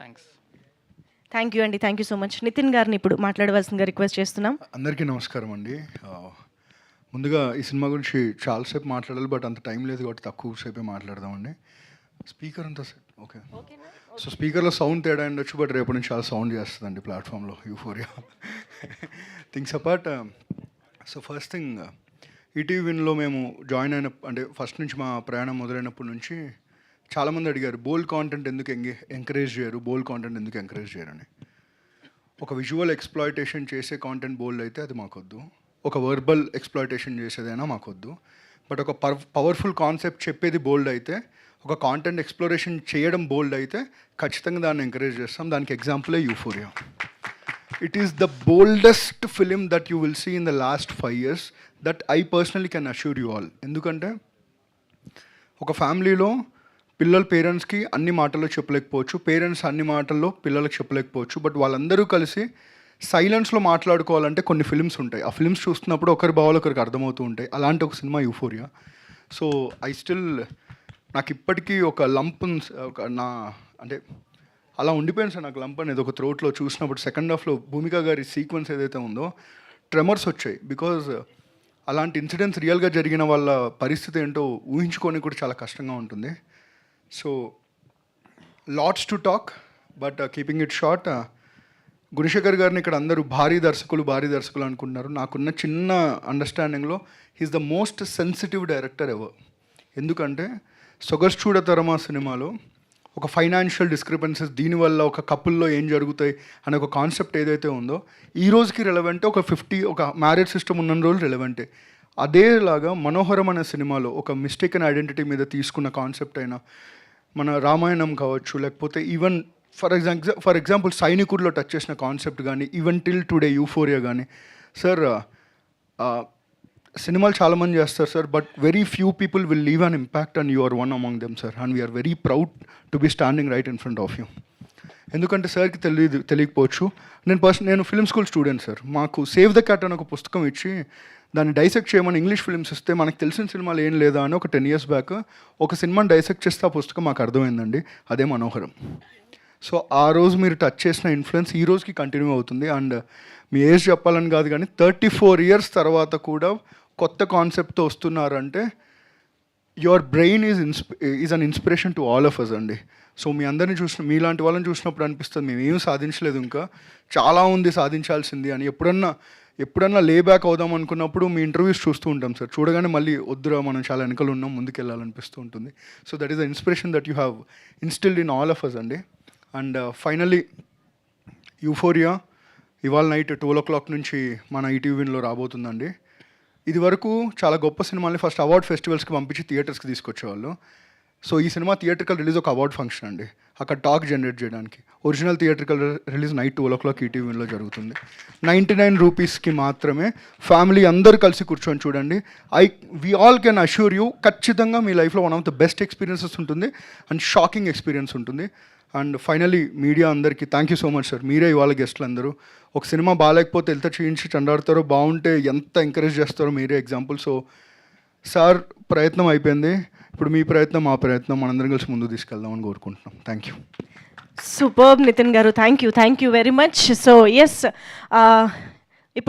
Thanks. Thank you అండి. Thank you so much. Nithin గారిని ఇప్పుడు మాట్లాడవలసిందిగా రిక్వెస్ట్ చేస్తున్నాం. అందరికీ నమస్కారం అండి. ముందుగా ఈ సినిమా గురించి చాలాసేపు మాట్లాడాలి, బట్ అంత టైం లేదు కాబట్టి తక్కువ సేపే మాట్లాడదామండి. స్పీకర్ అంతా ఓకే. సో స్పీకర్లో సౌండ్ తేడా ఉండొచ్చు, బట్ రేపటి నుంచి చాలా సౌండ్ చేస్తుందండి ప్లాట్ఫామ్లో Euphoria. Things apart, so first thing ETV విన్లో మేము జాయిన్ అయిన అంటే ఫస్ట్ నుంచి మా ప్రయాణం మొదలైనప్పటి నుంచి చాలామంది అడిగారు బోల్డ్ కాంటెంట్ ఎందుకు ఎంకరేజ్ చేయరు, బోల్డ్ కాంటెంట్ ఎందుకు ఎంకరేజ్ చేయరని. ఒక విజువల్ ఎక్స్ప్లాయిటేషన్ చేసే కాంటెంట్ బోల్డ్ అయితే అది మాకొద్దు, ఒక వర్బల్ ఎక్స్ప్లాయిటేషన్ చేసేదైనా మాకొద్దు. బట్ ఒక పవర్ఫుల్ కాన్సెప్ట్ చెప్పేది బోల్డ్ అయితే, ఒక కాంటెంట్ ఎక్స్ప్లోరేషన్ చేయడం బోల్డ్ అయితే ఖచ్చితంగా దాన్ని ఎంకరేజ్ చేస్తాం. దానికి ఎగ్జాంపులే Euphoria. It is the boldest film that you will see in the last 5 years that I personally can assure you all. ఎందుకంటే ఒక ఫ్యామిలీలో పిల్లల పేరెంట్స్కి అన్ని మాటల్లో చెప్పలేకపోవచ్చు, పేరెంట్స్ అన్ని మాటల్లో పిల్లలకు చెప్పలేకపోవచ్చు, బట్ వాళ్ళందరూ కలిసి సైలెన్స్లో మాట్లాడుకోవాలంటే కొన్ని ఫిల్మ్స్ ఉంటాయి. ఆ ఫిల్మ్స్ చూస్తున్నప్పుడు ఒకరి భావాలు ఒకరికి అర్థమవుతూ ఉంటాయి. అలాంటి ఒక సినిమా యూఫోరియా. సో నాకు ఇప్పటికీ ఒక లంప్ అంటే అలా ఉండిపోయింది సార్ నాకు లంప్ అనేది ఒక థ్రోట్లో చూసినప్పుడు. సెకండ్ హాఫ్లో భూమిక గారి సీక్వెన్స్ ఏదైతే ఉందో ట్రెమర్స్ వచ్చాయి. బికాజ్ అలాంటి ఇన్సిడెంట్స్ రియల్గా జరిగిన వాళ్ళ పరిస్థితి ఏంటో ఊహించుకొని కూడా చాలా కష్టంగా ఉంటుంది. So lots to talk, but keeping it short, Gunasekhar గారిని ఇక్కడ అందరూ భారీ దర్శకులు అనుకుంటున్నారు. నాకున్న చిన్న అండర్స్టాండింగ్లో he's the most sensitive director ever. ఎందుకంటే సొగస్చూడతరమా సినిమాలో ఒక ఫైనాన్షియల్ డిస్క్రిపెన్సీస్, దీనివల్ల ఒక కపుల్లో ఏం జరుగుతాయి అనే ఒక కాన్సెప్ట్ ఏదైతే ఉందో ఈ రోజుకి రెలవెంటే, ఒక మ్యారేజ్ సిస్టమ్ ఉన్న రోజులు రెలవెంటే. అదేలాగా మనోహరం అనే సినిమాలో ఒక మిస్టేకన్ ఐడెంటిటీ మీద తీసుకున్న కాన్సెప్ట్ అయినా, మన రామాయణం కావచ్చు, లేకపోతే ఈవెన్ ఫర్ ఎగ్జాంపుల్ సైనికుడిలో టచ్ చేసిన కాన్సెప్ట్ కానీ, ఈవెన్ టిల్ టుడే యూఫోరియా కానీ. సార్ సినిమాలు చాలామంది చేస్తారు sir, but very few people will leave an impact and you are one among them sir, and we are very proud to be standing right in front of you. ఎందుకంటే సార్కి తెలియకపోవచ్చు, నేను film school student sir. మాకు save the cat అని ఒక పుస్తకం ఇచ్చి దాన్ని డైసెక్ట్ చేయమని ఇంగ్లీష్ ఫిల్మ్స్ ఇస్తే మనకు తెలిసిన సినిమాలు ఏం లేదా అని ఒక 10 years బ్యాక్ ఒక సినిమాని డైసెక్ట్ చేస్తే ఆ పుస్తకం మాకు అర్థమైందండి. అదే మనోహరం. సో ఆ రోజు మీరు టచ్ చేసిన ఇన్ఫ్లుయెన్స్ ఈ రోజుకి కంటిన్యూ అవుతుంది. అండ్ మీ ఏజ్ చెప్పాలని కాదు కానీ 34 years తర్వాత కూడా కొత్త కాన్సెప్ట్తో వస్తున్నారంటే your brain is an inspiration to all of us అండి. సో మీ అందరిని మీలాంటి వాళ్ళని చూసినప్పుడు అనిపిస్తుంది మేము ఏం సాధించలేదు, ఇంకా చాలా ఉంది సాధించాల్సింది అని. ఎప్పుడన్నా లే బ్యాక్ అవుదాం అనుకున్నప్పుడు మీ ఇంటర్వ్యూస్ చూస్తూ ఉంటాం సార్, చూడగానే మళ్ళీ వద్దురా మనం చాలా వెనకలు ఉన్నాం, ముందుకు వెళ్ళాలనిపిస్తూ ఉంటుంది. So that is the inspiration that you have instilled in all of us అండి. అండ్ ఫైనల్లీ యూఫోరియా ఇవాళ నైట్ 12 o'clock నుంచి మన ఈటీవీ విన్లో రాబోతుందండి. ఇది వరకు చాలా గొప్ప సినిమాల్ని ఫస్ట్ అవార్డ్ ఫెస్టివల్స్కి పంపించి థియేటర్స్కి తీసుకొచ్చేవాళ్ళు. సో ఈ సినిమా థియేట్రికల్ రిలీజ్ ఒక అవార్డ్ ఫంక్షన్ అండి, అక్కడ టాక్ జనరేట్ చేయడానికి. Original theatrical release night 12 o'clock ETV విన్లో జరుగుతుంది. 99 rupeesకి మాత్రమే. ఫ్యామిలీ అందరూ కలిసి కూర్చొని చూడండి. We all can assure you, ఖచ్చితంగా మీ లైఫ్లో one of the best experiences ఉంటుంది అండ్ షాకింగ్ ఎక్స్పీరియన్స్ ఉంటుంది. అండ్ ఫైనలీ మీడియా అందరికీ thank you so much sir. మీరే ఇవాళ గెస్ట్లు అందరూ. ఒక సినిమా బాగాలేకపోతే ఎంత చేయించి చండాడతారో, బాగుంటే ఎంత ఎంకరేజ్ చేస్తారో మీరే ఎగ్జాంపుల్. సో సార్ ప్రయత్నం అయిపోయింది, ఇప్పుడు మీ ప్రయత్నం మా ప్రయత్నం మనందరం కలిసి ముందుకు తీసుకెళ్దామని కోరుకుంటున్నాం. Thank you. సూపర్బ్ నితిన్ గారు, thank you very much. So yes